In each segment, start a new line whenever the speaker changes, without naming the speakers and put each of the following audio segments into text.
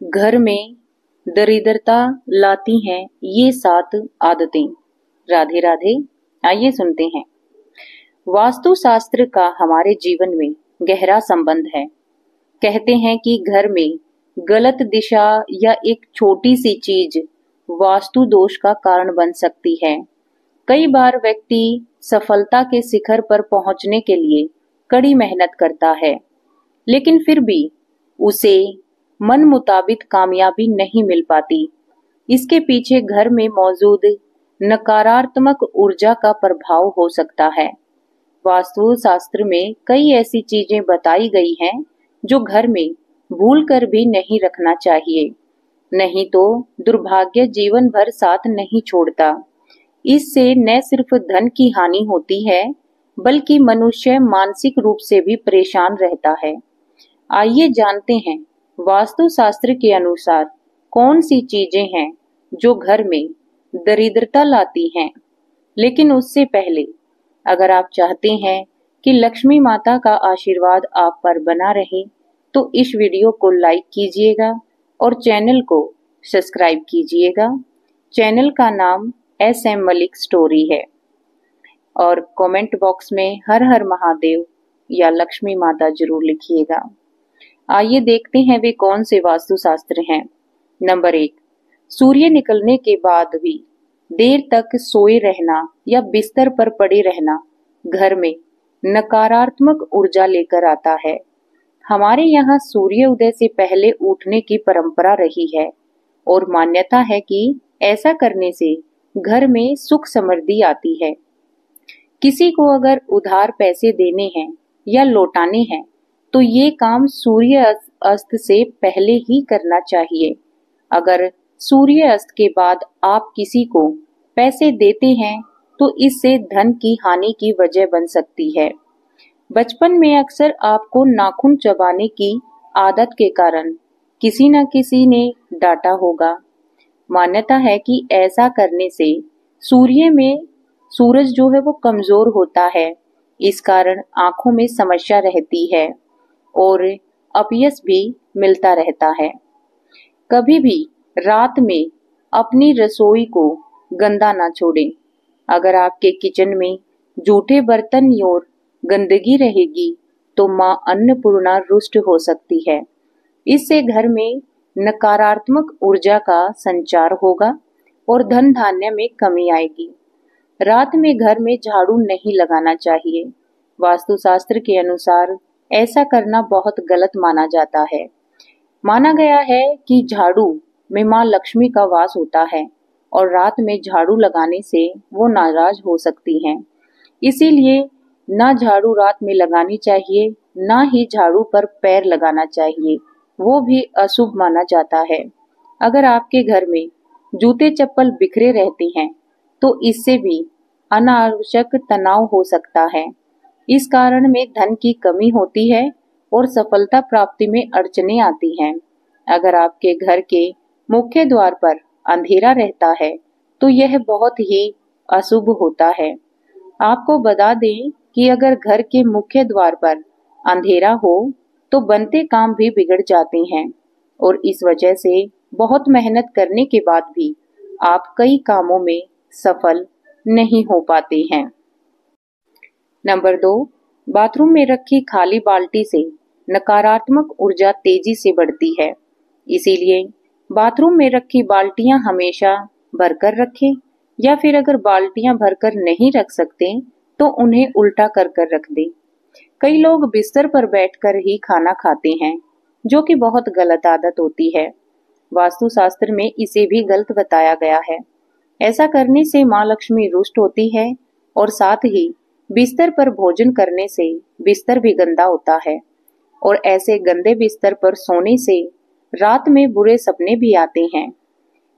घर में दरिद्रता लाती हैं ये 7 आदतें। राधे राधे। आइए सुनते हैं। वास्तुशास्त्र का हमारे जीवन में गहरा संबंध है। कहते हैं कि घर में गलत दिशा या एक छोटी सी चीज वास्तु दोष का कारण बन सकती है। कई बार व्यक्ति सफलता के शिखर पर पहुंचने के लिए कड़ी मेहनत करता है, लेकिन फिर भी उसे मन मुताबिक कामयाबी नहीं मिल पाती। इसके पीछे घर में मौजूद नकारात्मक ऊर्जा का प्रभाव हो सकता है। वास्तु शास्त्र में कई ऐसी चीजें बताई गई हैं जो घर में भूल कर भी नहीं रखना चाहिए, नहीं तो दुर्भाग्य जीवन भर साथ नहीं छोड़ता। इससे न सिर्फ धन की हानि होती है, बल्कि मनुष्य मानसिक रूप से भी परेशान रहता है। आइए जानते हैं वास्तुशास्त्र के अनुसार कौन सी चीजें हैं जो घर में दरिद्रता लाती हैं। लेकिन उससे पहले अगर आप चाहते हैं कि लक्ष्मी माता का आशीर्वाद आप पर बना रहे, तो इस वीडियो को लाइक कीजिएगा और चैनल को सब्सक्राइब कीजिएगा। चैनल का नाम SM मलिक स्टोरी है और कमेंट बॉक्स में हर हर महादेव या लक्ष्मी माता जरूर लिखिएगा। आइए देखते हैं वे कौन से वास्तुशास्त्र हैं। नंबर 1, सूर्य निकलने के बाद भी देर तक सोए रहना या बिस्तर पर पड़े रहना घर में नकारात्मक ऊर्जा लेकर आता है। हमारे यहाँ सूर्य उदय से पहले उठने की परंपरा रही है और मान्यता है कि ऐसा करने से घर में सुख समृद्धि आती है। किसी को अगर उधार पैसे देने हैं या लौटाने हैं तो ये काम सूर्य अस्त से पहले ही करना चाहिए। अगर सूर्य अस्त के बाद आप किसी को पैसे देते हैं तो इससे धन की हानि की वजह बन सकती है। बचपन में अक्सर आपको नाखून चबाने की आदत के कारण किसी न किसी ने डांटा होगा। मान्यता है कि ऐसा करने से सूरज जो है वो कमजोर होता है। इस कारण आंखों में समस्या रहती है और अपयश भी मिलता रहता है। कभी भी रात में अपनी रसोई को गंदा ना छोड़ें। अगर आपके किचन में जूठे बर्तन और गंदगी रहेगी तो मां अन्नपूर्णा रुष्ट हो सकती है। इससे घर में नकारात्मक ऊर्जा का संचार होगा और धन धान्य में कमी आएगी। रात में घर में झाड़ू नहीं लगाना चाहिए। वास्तुशास्त्र के अनुसार ऐसा करना बहुत गलत माना जाता है। माना गया है कि झाड़ू में मां लक्ष्मी का वास होता है और रात में झाड़ू लगाने से वो नाराज हो सकती हैं। इसीलिए ना झाड़ू रात में लगानी चाहिए, ना ही झाड़ू पर पैर लगाना चाहिए, वो भी अशुभ माना जाता है। अगर आपके घर में जूते चप्पल बिखरे रहते हैं तो इससे भी अनावश्यक तनाव हो सकता है। इस कारण में धन की कमी होती है और सफलता प्राप्ति में अड़चनें आती हैं। अगर आपके घर के मुख्य द्वार पर अंधेरा रहता है तो यह बहुत ही अशुभ होता है। आपको बता दें कि अगर घर के मुख्य द्वार पर अंधेरा हो तो बनते काम भी बिगड़ जाते हैं और इस वजह से बहुत मेहनत करने के बाद भी आप कई कामों में सफल नहीं हो पाते हैं। नंबर 2, बाथरूम में रखी खाली बाल्टी से नकारात्मक ऊर्जा तेजी से बढ़ती है। इसीलिए बाथरूम में रखी बाल्टियां हमेशा भरकर रखें, या फिर अगर बाल्टियां भरकर नहीं रख सकते तो उन्हें उल्टा कर कर रख दें। कई लोग बिस्तर पर बैठकर ही खाना खाते हैं, जो कि बहुत गलत आदत होती है। वास्तुशास्त्र में इसे भी गलत बताया गया है। ऐसा करने से मां लक्ष्मी रुष्ट होती है और साथ ही बिस्तर पर भोजन करने से बिस्तर भी गंदा होता है और ऐसे गंदे बिस्तर पर सोने से रात में बुरे सपने भी आते हैं।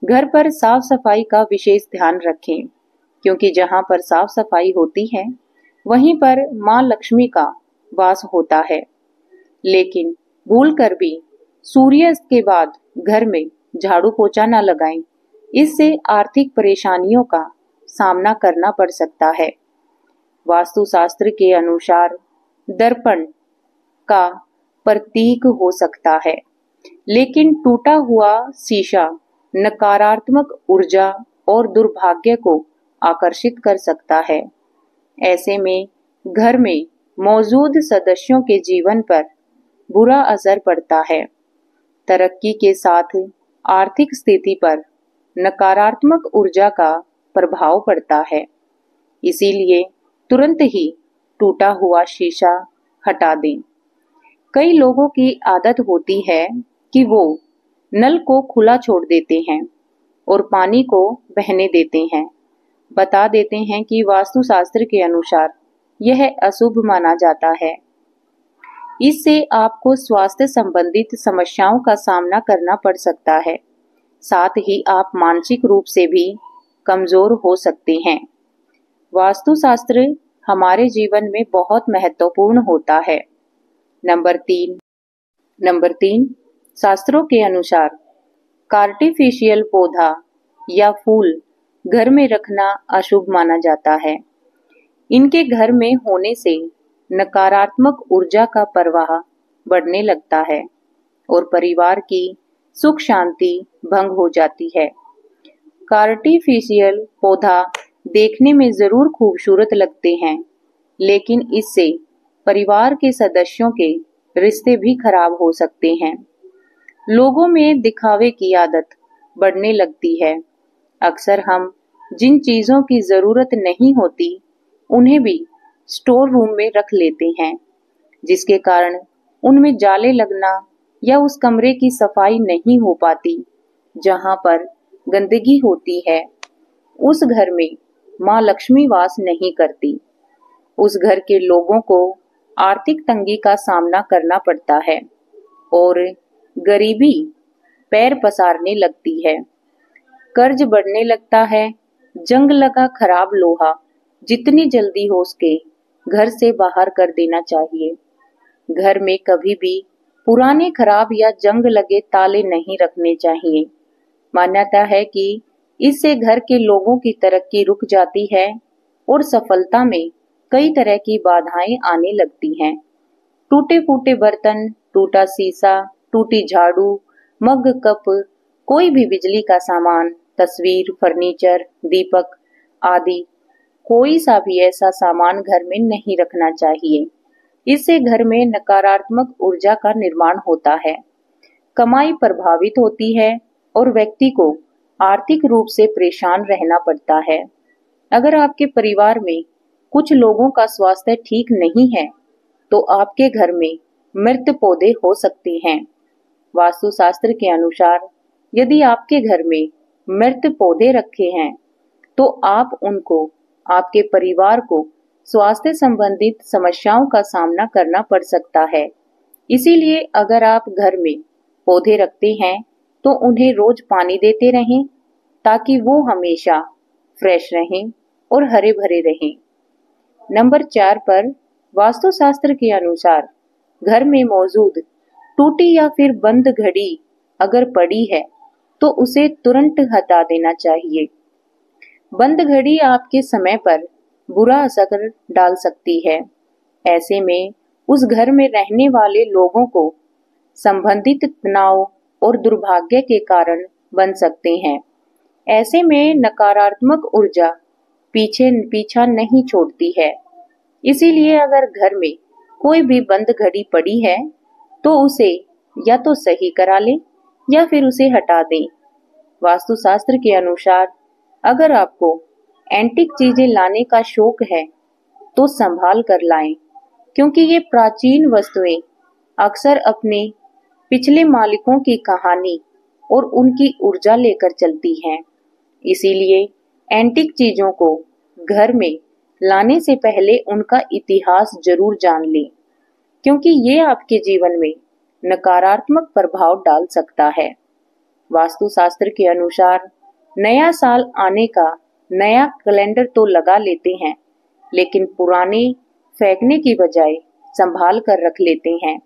घर पर साफ सफाई का विशेष ध्यान रखें, क्योंकि जहां पर साफ सफाई होती है वहीं पर मां लक्ष्मी का वास होता है। लेकिन भूलकर भी सूर्यास्त के बाद घर में झाड़ू पोछा न लगाएं। इससे आर्थिक परेशानियों का सामना करना पड़ सकता है। वास्तुशास्त्र के अनुसार दर्पण का प्रतीक हो सकता है। लेकिन टूटा हुआ शीशा नकारात्मक ऊर्जा और दुर्भाग्य को आकर्षित कर सकता है। ऐसे में घर में मौजूद सदस्यों के जीवन पर बुरा असर पड़ता है। तरक्की के साथ आर्थिक स्थिति पर नकारात्मक ऊर्जा का प्रभाव पड़ता है। इसीलिए तुरंत ही टूटा हुआ शीशा हटा दें। कई लोगों की आदत होती है कि वो नल को खुला छोड़ देते हैं और पानी को बहने देते हैं। बता देते हैं कि वास्तुशास्त्र के अनुसार यह अशुभ माना जाता है। इससे आपको स्वास्थ्य संबंधित समस्याओं का सामना करना पड़ सकता है। साथ ही आप मानसिक रूप से भी कमजोर हो सकते हैं। वास्तुशास्त्र हमारे जीवन में बहुत महत्वपूर्ण होता है। नंबर तीन, शास्त्रों के अनुसार आर्टिफिशियल पौधा या फूल घर में रखना अशुभ माना जाता है। इनके घर में होने से नकारात्मक ऊर्जा का प्रवाह बढ़ने लगता है और परिवार की सुख शांति भंग हो जाती है। आर्टिफिशियल पौधा देखने में जरूर खूबसूरत लगते हैं, लेकिन इससे परिवार के सदस्यों के रिश्ते भी खराब हो सकते हैं। लोगों में दिखावे की आदत बढ़ने लगती है। अक्सर हम जिन चीजों की जरूरत नहीं होती उन्हें भी स्टोर रूम में रख लेते हैं, जिसके कारण उनमें जाले लगना या उस कमरे की सफाई नहीं हो पाती। जहां पर गंदगी होती है, उस घर में माँ लक्ष्मी वास नहीं करती। उस घर के लोगों को आर्थिक तंगी का सामना करना पड़ता है और गरीबी पैर पसारने लगती है। कर्ज बढ़ने लगता है। जंग लगा खराब लोहा जितनी जल्दी हो सके घर से बाहर कर देना चाहिए। घर में कभी भी पुराने खराब या जंग लगे ताले नहीं रखने चाहिए। मान्यता है कि इससे घर के लोगों की तरक्की रुक जाती है और सफलता में कई तरह की बाधाएं आने लगती हैं। टूटे फूटे बर्तन, टूटा शीशा, टूटी झाड़ू, मग, कप, कोई भी बिजली का सामान, तस्वीर, फर्नीचर, दीपक आदि कोई सा भी ऐसा सामान घर में नहीं रखना चाहिए। इससे घर में नकारात्मक ऊर्जा का निर्माण होता है, कमाई प्रभावित होती है और व्यक्ति को आर्थिक रूप से परेशान रहना पड़ता है। अगर आपके परिवार में कुछ लोगों का स्वास्थ्य ठीक नहीं है तो आपके घर में मृत पौधे हो सकते हैं। वास्तुशास्त्र के अनुसार यदि आपके घर में मृत पौधे रखे हैं तो आप उनको आपके परिवार को स्वास्थ्य संबंधित समस्याओं का सामना करना पड़ सकता है। इसीलिए अगर आप घर में पौधे रखते हैं तो उन्हें रोज पानी देते रहें ताकि वो हमेशा फ्रेश रहें और हरे भरे रहें। नंबर 4 पर वास्तुशास्त्र के अनुसार घर में मौजूद टूटी या फिर बंद घड़ी अगर पड़ी है तो उसे तुरंत हटा देना चाहिए। बंद घड़ी आपके समय पर बुरा असर डाल सकती है। ऐसे में उस घर में रहने वाले लोगों को संबंधित तनाव और दुर्भाग्य के कारण बन सकते हैं। ऐसे में नकारात्मक ऊर्जा पीछा नहीं छोड़ती है। इसीलिए अगर घर में कोई भी बंद घड़ी पड़ी है तो उसे या तो सही करा लें या फिर उसे हटा दें। वास्तुशास्त्र के अनुसार अगर आपको एंटीक चीजें लाने का शौक है तो संभाल कर लाएं, क्योंकि ये प्राचीन वस्तुएं अक्सर अपने पिछले मालिकों की कहानी और उनकी ऊर्जा लेकर चलती हैं। इसीलिए एंटीक चीजों को घर में लाने से पहले उनका इतिहास जरूर जान लें, क्योंकि ये आपके जीवन में नकारात्मक प्रभाव डाल सकता है। वास्तुशास्त्र के अनुसार नया साल आने का नया कैलेंडर तो लगा लेते हैं, लेकिन पुराने फेंकने की बजाय संभाल कर रख लेते हैं।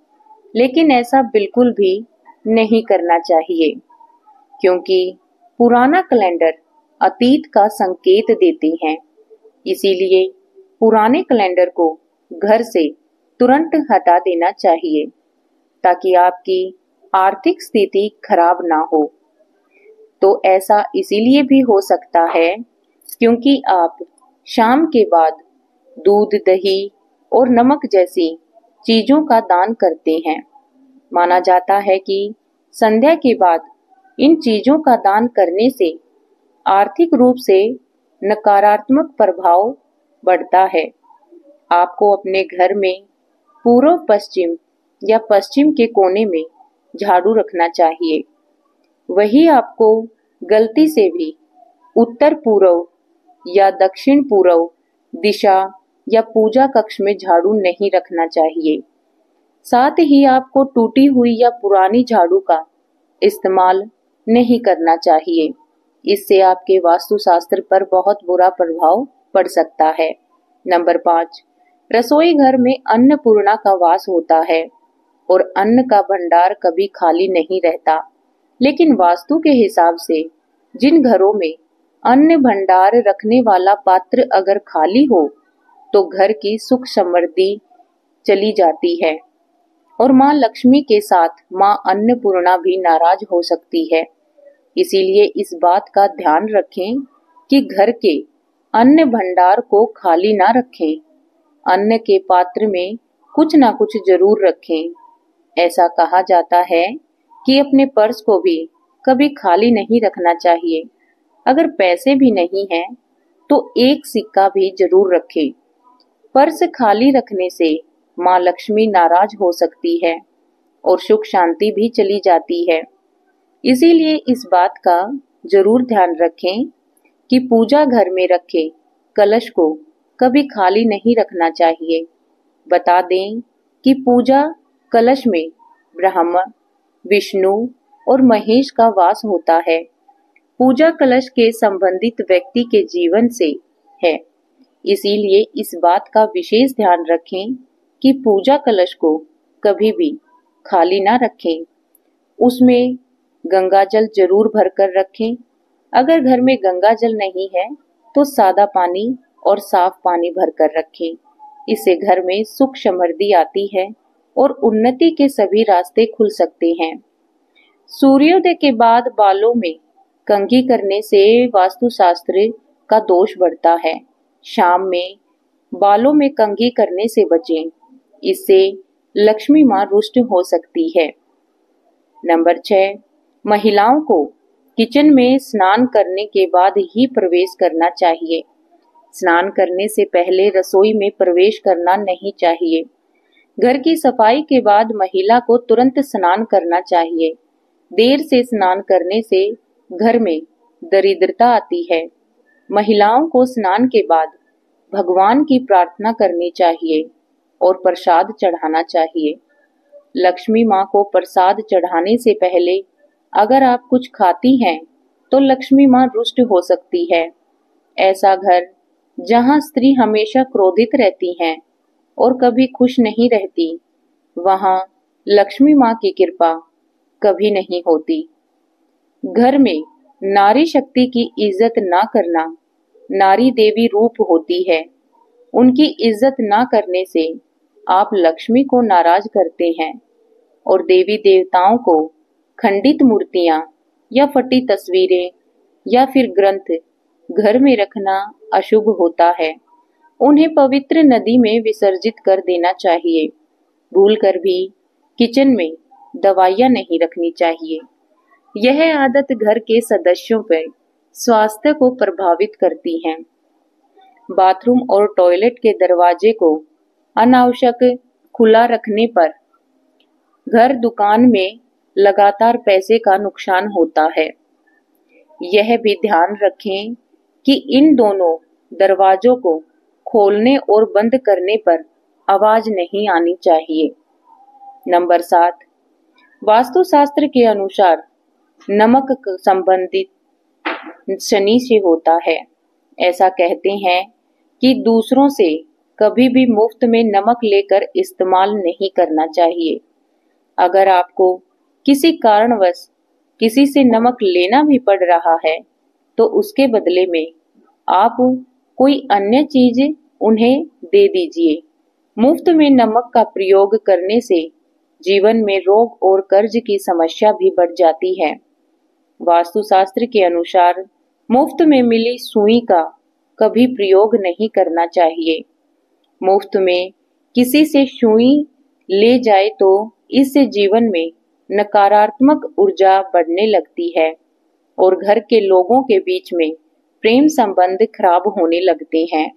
लेकिन ऐसा बिल्कुल भी नहीं करना चाहिए, क्योंकि पुराना कैलेंडर अतीत का संकेत देते हैं। इसीलिए पुराने कैलेंडर को घर से तुरंत हटा देना चाहिए ताकि आपकी आर्थिक स्थिति खराब ना हो। तो ऐसा इसीलिए भी हो सकता है क्योंकि आप शाम के बाद दूध, दही और नमक जैसी चीजों का दान करते हैं। माना जाता है कि संध्या के बाद इन चीजों का दान करने से आर्थिक रूप से नकारात्मक प्रभाव बढ़ता है। आपको अपने घर में पूर्व पश्चिम या पश्चिम के कोने में झाड़ू रखना चाहिए। वही आपको गलती से भी उत्तर पूर्व या दक्षिण पूर्व दिशा या पूजा कक्ष में झाड़ू नहीं रखना चाहिए। साथ ही आपको टूटी हुई या पुरानी झाड़ू का इस्तेमाल नहीं करना चाहिए। इससे आपके वास्तुशास्त्र पर बहुत बुरा प्रभाव पड़ सकता है। नंबर 5, रसोई घर में अन्नपूर्णा का वास होता है और अन्न का भंडार कभी खाली नहीं रहता। लेकिन वास्तु के हिसाब से जिन घरों में अन्न भंडार रखने वाला पात्र अगर खाली हो तो घर की सुख समृद्धि चली जाती है और माँ लक्ष्मी के साथ माँ अन्नपूर्णा भी नाराज हो सकती है। इसीलिए इस बात का ध्यान रखें कि घर के अन्न भंडार को खाली ना रखें। अन्न के पात्र में कुछ ना कुछ जरूर रखें। ऐसा कहा जाता है कि अपने पर्स को भी कभी खाली नहीं रखना चाहिए। अगर पैसे भी नहीं हैं तो एक सिक्का भी जरूर रखें। पर्स खाली रखने से माँ लक्ष्मी नाराज हो सकती है और सुख शांति भी चली जाती है। इसीलिए इस बात का जरूर ध्यान रखें कि पूजा घर में रखे कलश को कभी खाली नहीं रखना चाहिए। बता दें कि पूजा कलश में ब्रह्मा, विष्णु और महेश का वास होता है। पूजा कलश के संबंधित व्यक्ति के जीवन से है। इसीलिए इस बात का विशेष ध्यान रखें कि पूजा कलश को कभी भी खाली ना रखें। उसमें गंगा जल जरूर भरकर रखें। अगर घर में गंगा जल नहीं है तो सादा पानी और साफ पानी भरकर रखें। इससे घर में सुख समृद्धि आती है और उन्नति के सभी रास्ते खुल सकते हैं। सूर्योदय के बाद बालों में कंघी करने से वास्तुशास्त्र का दोष बढ़ता है। शाम में बालों में कंघी करने से बचें। इससे लक्ष्मी माँ रुष्ट हो सकती है। नंबर 6, महिलाओं को किचन में स्नान करने के बाद ही प्रवेश करना चाहिए। स्नान करने से पहले रसोई में प्रवेश करना नहीं चाहिए। घर की सफाई के बाद महिला को तुरंत स्नान करना चाहिए। देर से स्नान करने से घर में दरिद्रता आती है। महिलाओं को स्नान के बाद भगवान की प्रार्थना करनी चाहिए और प्रसाद चढ़ाना चाहिए। लक्ष्मी माँ को प्रसाद चढ़ाने से पहले अगर आप कुछ खाती हैं तो लक्ष्मी माँ रुष्ट हो सकती है। ऐसा घर जहाँ स्त्री हमेशा क्रोधित रहती हैं और कभी खुश नहीं रहती, वहाँ लक्ष्मी माँ की कृपा कभी नहीं होती। घर में नारी शक्ति की इज्जत ना करना नारी देवी रूप होती है। उनकी इज्जत ना करने से आप लक्ष्मी को नाराज करते हैं और देवी देवताओं को खंडित मूर्तियां या फटी तस्वीरें या फिर ग्रंथ घर में रखना अशुभ होता है। उन्हें पवित्र नदी में विसर्जित कर देना चाहिए। भूलकर भी किचन में दवाइयां नहीं रखनी चाहिए। यह आदत घर के सदस्यों पर स्वास्थ्य को प्रभावित करती है। बाथरूम और टॉयलेट के दरवाजे को अनावश्यक खुला रखने पर घर दुकान में लगातार पैसे का नुकसान होता है। यह भी ध्यान रखें कि इन दोनों दरवाजों को खोलने और बंद करने पर आवाज नहीं आनी चाहिए। नंबर 7, वास्तुशास्त्र के अनुसार नमक संबंधित शनि से होता है। ऐसा कहते हैं कि दूसरों से कभी भी मुफ्त में नमक लेकर इस्तेमाल नहीं करना चाहिए। अगर आपको किसी कारणवश किसी से नमक लेना भी पड़ रहा है तो उसके बदले में आप कोई अन्य चीज उन्हें दे दीजिए। मुफ्त में नमक का प्रयोग करने से जीवन में रोग और कर्ज की समस्या भी बढ़ जाती है। वास्तुशास्त्र के अनुसार मुफ्त में मिली सुई का कभी प्रयोग नहीं करना चाहिए। मुफ्त में किसी से सुई ले जाए तो इससे जीवन में नकारात्मक ऊर्जा बढ़ने लगती है और घर के लोगों के बीच में प्रेम संबंध खराब होने लगते हैं।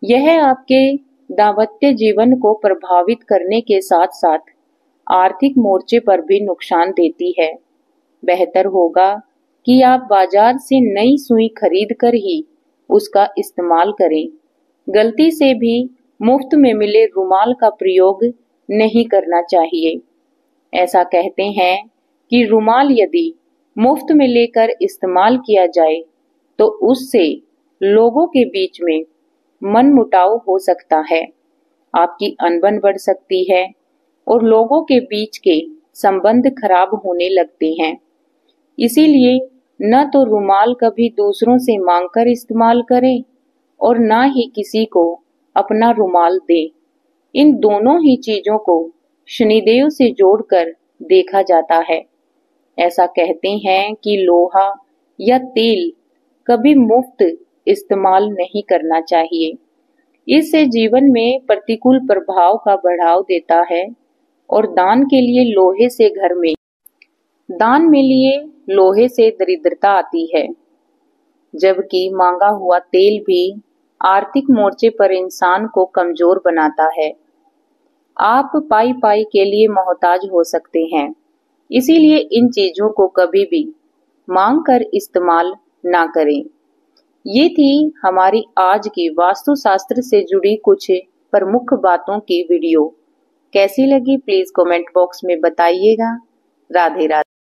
यह आपके दाम्पत्य जीवन को प्रभावित करने के साथ साथ आर्थिक मोर्चे पर भी नुकसान देती है। बेहतर होगा कि आप बाजार से नई सुई खरीद कर ही उसका इस्तेमाल करें। गलती से भी मुफ्त में मिले रुमाल का प्रयोग नहीं करना चाहिए। ऐसा कहते हैं कि रुमाल यदि मुफ्त में लेकर इस्तेमाल किया जाए तो उससे लोगों के बीच में मनमुटाव हो सकता है, आपकी अनबन बढ़ सकती है और लोगों के बीच के संबंध खराब होने लगते हैं। इसीलिए न तो रुमाल कभी दूसरों से मांगकर इस्तेमाल करें और ना ही किसी को अपना रुमाल दें। इन दोनों ही चीजों को शनिदेव से जोड़कर देखा जाता है। ऐसा कहते हैं कि लोहा या तेल कभी मुफ्त इस्तेमाल नहीं करना चाहिए। इससे जीवन में प्रतिकूल प्रभाव का बढ़ाव देता है और दान में लिए लोहे से दरिद्रता आती है, जबकि मांगा हुआ तेल भी आर्थिक मोर्चे पर इंसान को कमजोर बनाता है। आप पाई पाई के लिए मोहताज हो सकते हैं, इसीलिए इन चीजों को कभी भी मांग कर इस्तेमाल ना करें। ये थी हमारी आज की वास्तुशास्त्र से जुड़ी कुछ प्रमुख बातों की वीडियो। कैसी लगी प्लीज कमेंट बॉक्स में बताइएगा। राधे राधे।